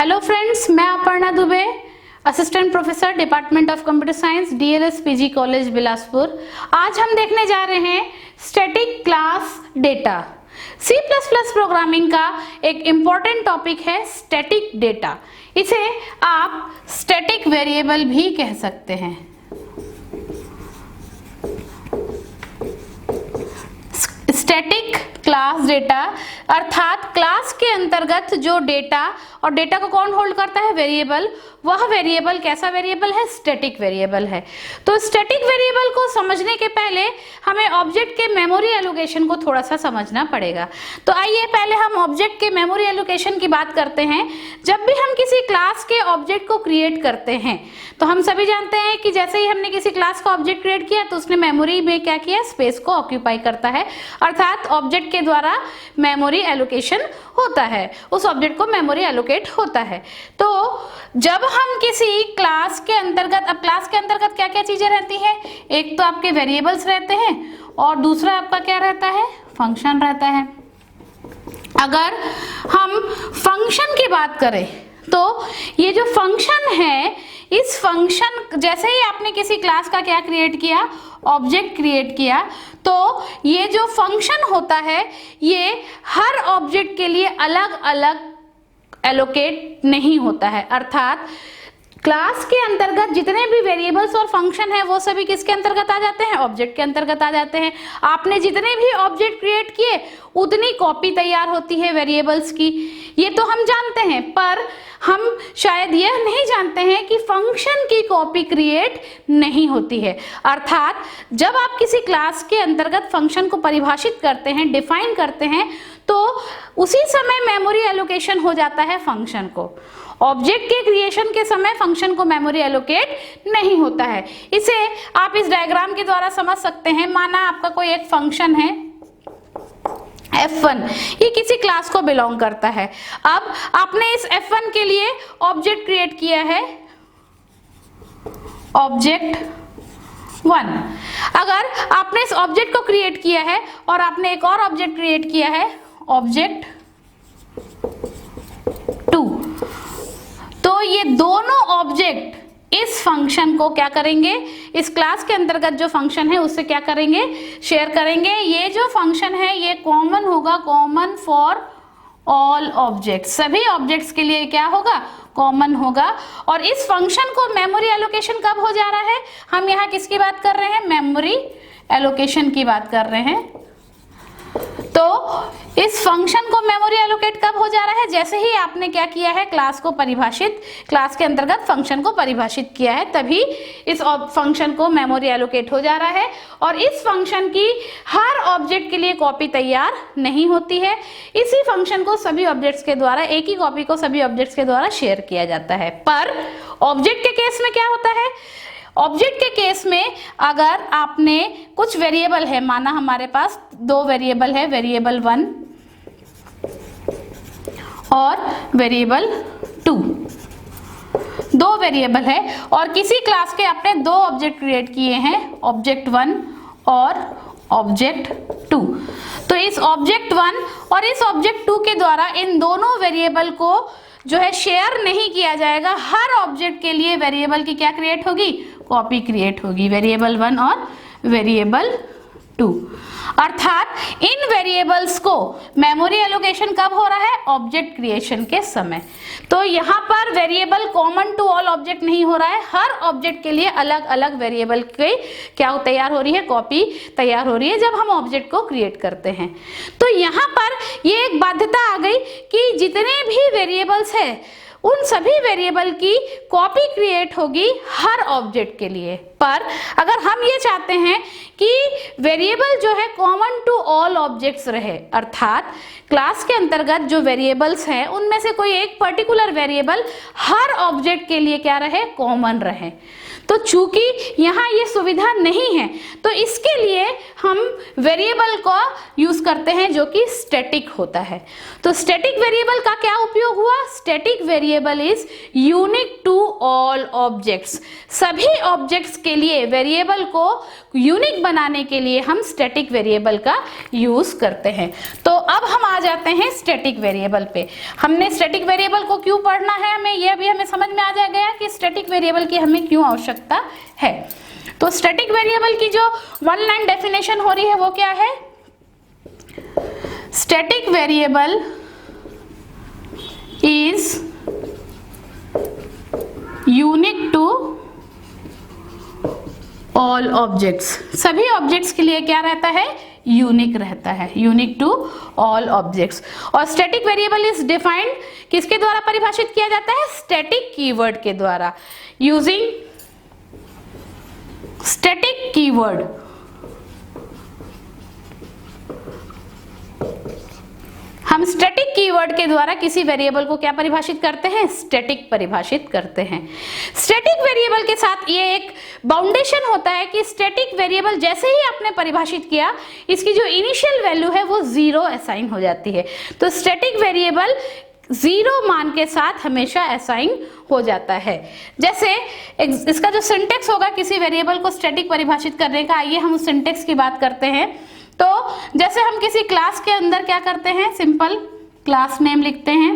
Hello friends, मैं Aparna Dubey, assistant professor department of computer science, DLS PG college Bilaspur. आज हम देखने जा रहे हैं static class data. C++ programming का एक इम्पॉर्टेंट टॉपिक है स्टैटिक डेटा। इसे आप स्टैटिक वेरिएबल भी कह सकते हैं। स्टैटिक क्लास डेटा अर्थात क्लास के अंतर्गत जो डेटा, और डेटा को कौन होल्ड करता है? वेरिएबल। वह वेरिएबल कैसा वेरिएबल है? स्टैटिक वेरिएबल है। तो स्टैटिक वेरिएबल को समझने के पहले हमें ऑब्जेक्ट के मेमोरी एलोकेशन को थोड़ा सा समझना पड़ेगा। तो आइए पहले हम ऑब्जेक्ट के मेमोरी एलोकेशन की बात करते हैं। जब भी हम किसी क्लास के ऑब्जेक्ट को क्रिएट करते हैं तो हम सभी जानते हैं कि जैसे ही हमने किसी क्लास का ऑब्जेक्ट क्रिएट किया तो उसने मेमोरी में क्या किया? स्पेस को ऑक्यूपाई करता है, अर्थात ऑब्जेक्ट के द्वारा मेमोरी एलोकेशन होता है, उस ऑब्जेक्ट को मेमोरी एलोकेट होता है। तो जब हम किसी क्लास के अंतर्गत, अब क्लास के अंतर्गत क्या क्या चीजें रहती हैं? एक तो आपके वेरिएबल्स रहते हैं और दूसरा आपका क्या रहता है? फंक्शन रहता है। अगर हम फंक्शन की बात करें तो ये जो फंक्शन है, इस फंक्शन जैसे ही आपने किसी क्लास का क्या क्रिएट किया? ऑब्जेक्ट क्रिएट किया, तो ये जो फंक्शन होता है ये हर ऑब्जेक्ट के लिए अलग अलग एलोकेट नहीं होता है, अर्थात क्लास के अंतर्गत जितने भी वेरिएबल्स और फंक्शन है वो सभी किसके अंतर्गत आ जाते हैं? ऑब्जेक्ट के अंतर्गत आ जाते हैं। आपने जितने भी ऑब्जेक्ट क्रिएट किए उतनी कॉपी तैयार होती है वेरिएबल्स की, ये तो हम जानते हैं, पर हम शायद यह नहीं जानते हैं कि फंक्शन की कॉपी क्रिएट नहीं होती है। अर्थात जब आप किसी क्लास के अंतर्गत फंक्शन को परिभाषित करते हैं, डिफाइन करते हैं, तो उसी समय मेमोरी एलोकेशन हो जाता है फंक्शन को। ऑब्जेक्ट के क्रिएशन के समय फंक्शन को मेमोरी एलोकेट नहीं होता है। इसे आप इस डायग्राम के द्वारा समझ सकते हैं। माना आपका कोई एक फंक्शन है F1, ये किसी क्लास को बिलोंग करता है। अब आपने इस F1 के लिए ऑब्जेक्ट क्रिएट किया है ऑब्जेक्ट 1। अगर आपने इस ऑब्जेक्ट को क्रिएट किया है और आपने एक और ऑब्जेक्ट क्रिएट किया है ऑब्जेक्ट 2, तो ये दोनों ऑब्जेक्ट इस फंक्शन को क्या करेंगे? इस क्लास के अंतर्गत जो फंक्शन है उससे क्या करेंगे? शेयर करेंगे। ये जो फंक्शन है ये कॉमन होगा, कॉमन फॉर ऑल ऑब्जेक्ट्स, सभी ऑब्जेक्ट्स के लिए क्या होगा? कॉमन होगा। और इस फंक्शन को मेमोरी एलोकेशन कब हो जा रहा है? हम यहाँ किसकी बात कर रहे हैं? मेमोरी एलोकेशन की बात कर रहे हैं। तो इस फंक्शन को मेमोरी एलोकेट कब हो जा रहा है? जैसे ही आपने क्या किया है? क्लास को परिभाषित, क्लास के अंतर्गत फंक्शन को परिभाषित किया है, तभी इस फंक्शन को मेमोरी एलोकेट हो जा रहा है। और इस फंक्शन की हर ऑब्जेक्ट के लिए कॉपी तैयार नहीं होती है। इसी फंक्शन को सभी ऑब्जेक्ट्स के द्वारा, एक ही कॉपी को सभी ऑब्जेक्ट्स के द्वारा शेयर किया जाता है। पर ऑब्जेक्ट के केस में क्या होता है? ऑब्जेक्ट के केस में अगर आपने कुछ वेरिएबल है, माना हमारे पास दो वेरिएबल है, वेरिएबल 1 और वेरिएबल 2, दो वेरिएबल है और किसी क्लास के आपने दो ऑब्जेक्ट क्रिएट किए हैं, ऑब्जेक्ट 1 और ऑब्जेक्ट 2। तो इस ऑब्जेक्ट 1 और इस ऑब्जेक्ट 2 के द्वारा इन दोनों वेरिएबल को जो है शेयर नहीं किया जाएगा। हर ऑब्जेक्ट के लिए वेरिएबल की क्या क्रिएट होगी? कॉपी क्रिएट होगी, वेरिएबल 1 और वेरिएबल 2। अर्थात इन वेरिएबल्स को मेमोरी एलोकेशन कब हो रहा है? ऑब्जेक्ट क्रिएशन के समय। तो यहाँ पर variable common to all object नहीं हो रहा है, हर ऑब्जेक्ट के लिए अलग अलग वेरिएबल की क्या तैयार हो रही है? कॉपी तैयार हो रही है जब हम ऑब्जेक्ट को क्रिएट करते हैं। तो यहाँ पर ये एक बाध्यता आ गई कि जितने भी वेरिएबल्स है उन सभी वेरिएबल की कॉपी क्रिएट होगी हर ऑब्जेक्ट के लिए। पर अगर हम ये चाहते हैं कि वेरिएबल जो है कॉमन टू ऑल ऑब्जेक्ट्स रहे, अर्थात क्लास के अंतर्गत जो वेरिएबल्स हैं उनमें से कोई एक पर्टिकुलर वेरिएबल हर ऑब्जेक्ट के लिए क्या रहे? कॉमन रहे, तो चूंकि यहाँ ये सुविधा नहीं है तो इसके लिए हम वेरिएबल को यूज करते हैं जो कि स्टैटिक होता है। तो स्टैटिक वेरिएबल का क्या उपयोग हुआ? Static variable is unique to all objects. सभी ऑब्जेक्ट्स के लिए वेरिएबल को यूनिक बनाने के लिए हम स्टैटिक वेरिएबल का यूज करते हैं। तो अब हम आ जाते हैं स्टैटिक वेरिएबल पे। हमने स्टैटिक वेरिएबल को क्यों पढ़ना है, हमें यह भी हमें समझ में आ जाएगा कि स्टैटिक वेरिएबल की हमें क्यों आवश्यकता है। तो स्टैटिक वेरिएबल की जो वन लाइन डेफिनेशन हो रही है वो क्या है? Static variable is unique to all objects. सभी ऑब्जेक्ट्स के लिए क्या रहता है? यूनिक रहता है, यूनिक टू ऑल ऑब्जेक्ट्स। और स्टैटिक वेरिएबल इज डिफाइंड किसके द्वारा परिभाषित किया जाता है? स्टैटिक कीवर्ड के द्वारा। यूजिंग स्टैटिक कीवर्ड हम स्टैटिक कीवर्ड के द्वारा किसी वेरिएबल को क्या परिभाषित करते हैं? स्टैटिक परिभाषित करते हैं। स्टैटिक वेरिएबल के साथ ये एक बाउंडेशन होता है कि स्टैटिक वेरिएबल जैसे ही आपने परिभाषित किया इसकी जो इनिशियल वैल्यू है वो 0 असाइन हो जाती है। तो स्टैटिक वेरिएबल 0 मान के साथ हमेशा असाइन हो जाता है। जैसे इसका जो सिंटेक्स होगा किसी वेरिएबल को स्टैटिक परिभाषित करने का, आइए हम उस सिंटेक्स की बात करते हैं। तो जैसे हम किसी क्लास के अंदर क्या करते हैं? सिंपल क्लास नेम लिखते हैं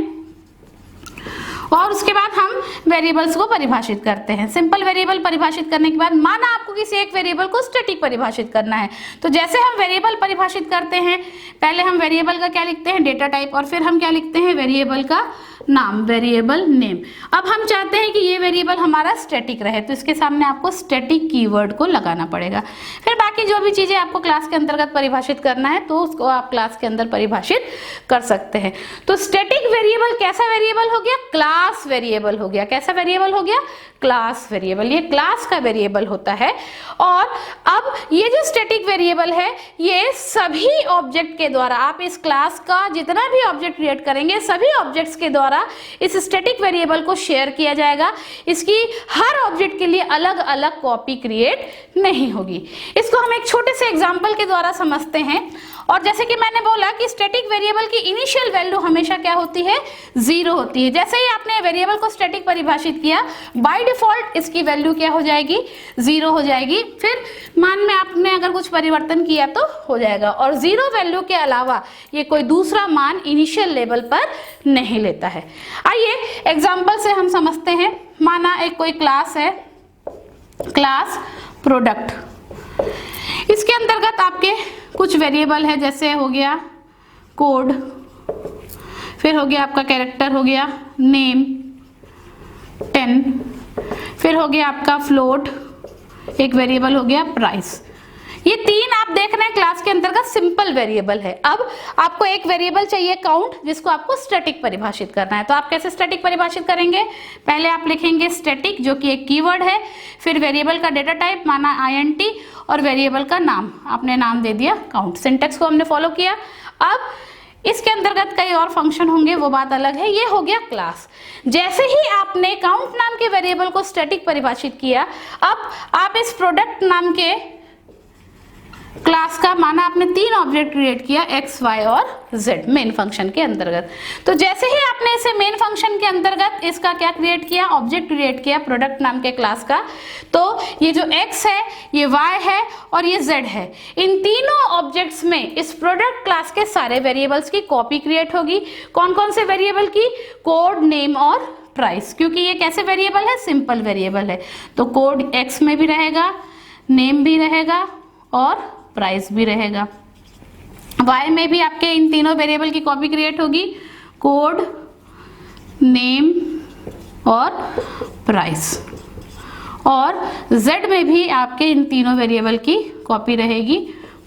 और उसके बाद हम वेरिएबल्स को परिभाषित करते हैं। सिंपल वेरिएबल परिभाषित करने के बाद माना आपको किसी एक वेरिएबल को स्टैटिक परिभाषित करना है, तो जैसे हम वेरिएबल परिभाषित करते हैं पहले हम वेरिएबल का क्या लिखते हैं? डेटा टाइप, और फिर हम क्या लिखते हैं? वेरिएबल का नाम, वेरिएबल नेम। अब हम चाहते हैं कि ये वेरिएबल हमारा स्टैटिक रहे तो इसके सामने आपको स्टैटिक कीवर्ड को लगाना पड़ेगा। फिर बाकी जो भी चीजें आपको क्लास के अंतर्गत परिभाषित करना है तो उसको आप क्लास के अंदर परिभाषित कर सकते हैं। तो स्टैटिक वेरिएबल कैसा वेरिएबल हो गया? क्लास वेरिएबल हो गया। कैसा वेरिएबल हो गया? Class variable. ये क्लास का वेरिएबल होता है। और अब ये जो स्टैटिक वेरिएबल है ये सभी ऑब्जेक्ट के द्वारा, आप इस क्लास का जितना भी ऑब्जेक्ट क्रिएट करेंगे सभी ऑब्जेक्ट्स के द्वारा इस स्टैटिक वेरिएबल को शेयर किया जाएगा। इसकी हर ऑब्जेक्ट के लिए अलग अलग कॉपी क्रिएट नहीं होगी। इसको हम एक छोटे से एग्जांपल के द्वारा समझते हैं। और जैसे कि मैंने बोला कि स्टैटिक वेरिएबल की इनिशियल वैल्यू हमेशा क्या होती है? 0 होती है। जैसे ही आपने वेरिएबल को स्टैटिक परिभाषित किया बाय डिफॉल्ट इसकी वैल्यू क्या हो जाएगी? 0 हो जाएगी। फिर मान में आपने अगर कुछ परिवर्तन किया तो हो जाएगा। और 0 वैल्यू के अलावा ये कोई दूसरा मान इनिशियल लेवल पर नहीं लेता है। आइए एग्जाम्पल से हम समझते हैं। माना एक कोई क्लास है, क्लास प्रोडक्ट। इसके अंतर्गत आपके कुछ वेरिएबल है, जैसे हो गया कोड, फिर हो गया आपका कैरेक्टर, हो गया नेम 10, फिर हो गया आपका फ्लोट, एक वेरिएबल हो गया प्राइस। ये 3 आप देख रहे हैं क्लास के अंतर्गत सिंपल वेरिएबल है। अब आपको एक वेरिएबल चाहिए काउंट, जिसको आपको स्टैटिक परिभाषित करना है। तो आप कैसे स्टैटिक परिभाषित करेंगे? पहले आप लिखेंगे स्टैटिक जो कि एक कीवर्ड है, फिर वेरिएबल का डेटा टाइप माना int और वेरिएबल का नाम आपने नाम दे दिया काउंट। सिंटेक्स को हमने फॉलो किया। अब इसके अंतर्गत कई और फंक्शन होंगे वो बात अलग है। ये हो गया क्लास। जैसे ही आपने काउंट नाम के वेरिएबल को स्टैटिक परिभाषित किया, अब आप इस प्रोडक्ट नाम के क्लास का माना आपने 3 ऑब्जेक्ट क्रिएट किया x, y और z मेन फंक्शन के अंतर्गत। तो जैसे ही आपने इसे मेन फंक्शन के अंतर्गत इसका क्या क्रिएट किया? ऑब्जेक्ट क्रिएट किया प्रोडक्ट नाम के क्लास का। तो ये जो x है, ये y है और ये z है, इन तीनों ऑब्जेक्ट्स में इस प्रोडक्ट क्लास के सारे वेरिएबल्स की कॉपी क्रिएट होगी। कौन कौन से वेरिएबल की? कोड, नेम और प्राइस। क्योंकि ये कैसे वेरिएबल है? सिंपल वेरिएबल है। तो कोड x में भी रहेगा, नेम भी रहेगा और प्राइस भी रहेगा। y में भी आपके इन तीनों वेरिएबल की कॉपी क्रिएट होगी, कोड, नेम और प्राइस। और z में भी आपके इन तीनों वेरिएबल की कॉपी रहेगी,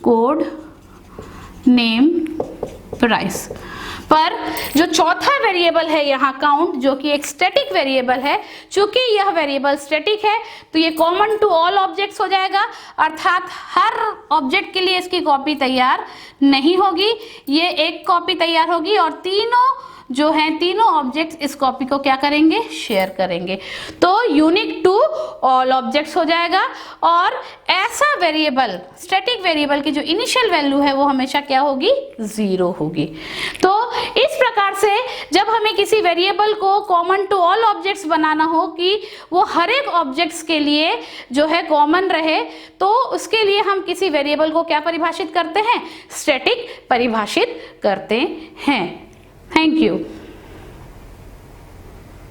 कोड, नेम, प्राइस। पर जो चौथा वेरिएबल है यहाँ काउंट, जो कि एक स्टैटिक वेरिएबल है, चूंकि यह वेरिएबल स्टैटिक है तो ये कॉमन टू ऑल ऑब्जेक्ट्स हो जाएगा, अर्थात हर ऑब्जेक्ट के लिए इसकी कॉपी तैयार नहीं होगी। ये एक कॉपी तैयार होगी और तीनों जो हैं तीनों ऑब्जेक्ट्स इस कॉपी को क्या करेंगे, शेयर करेंगे। तो यूनिक टू ऑल ऑब्जेक्ट्स हो जाएगा। और ऐसा वेरिएबल, स्टैटिक वेरिएबल की जो इनिशियल वैल्यू है वो हमेशा क्या होगी, 0 होगी। तो इस प्रकार से जब हमें किसी वेरिएबल को कॉमन टू ऑल ऑब्जेक्ट्स बनाना हो कि वो हर एक ऑब्जेक्ट्स के लिए जो है कॉमन रहे, तो उसके लिए हम किसी वेरिएबल को क्या परिभाषित करते हैं, स्टैटिक परिभाषित करते हैं। Thank you.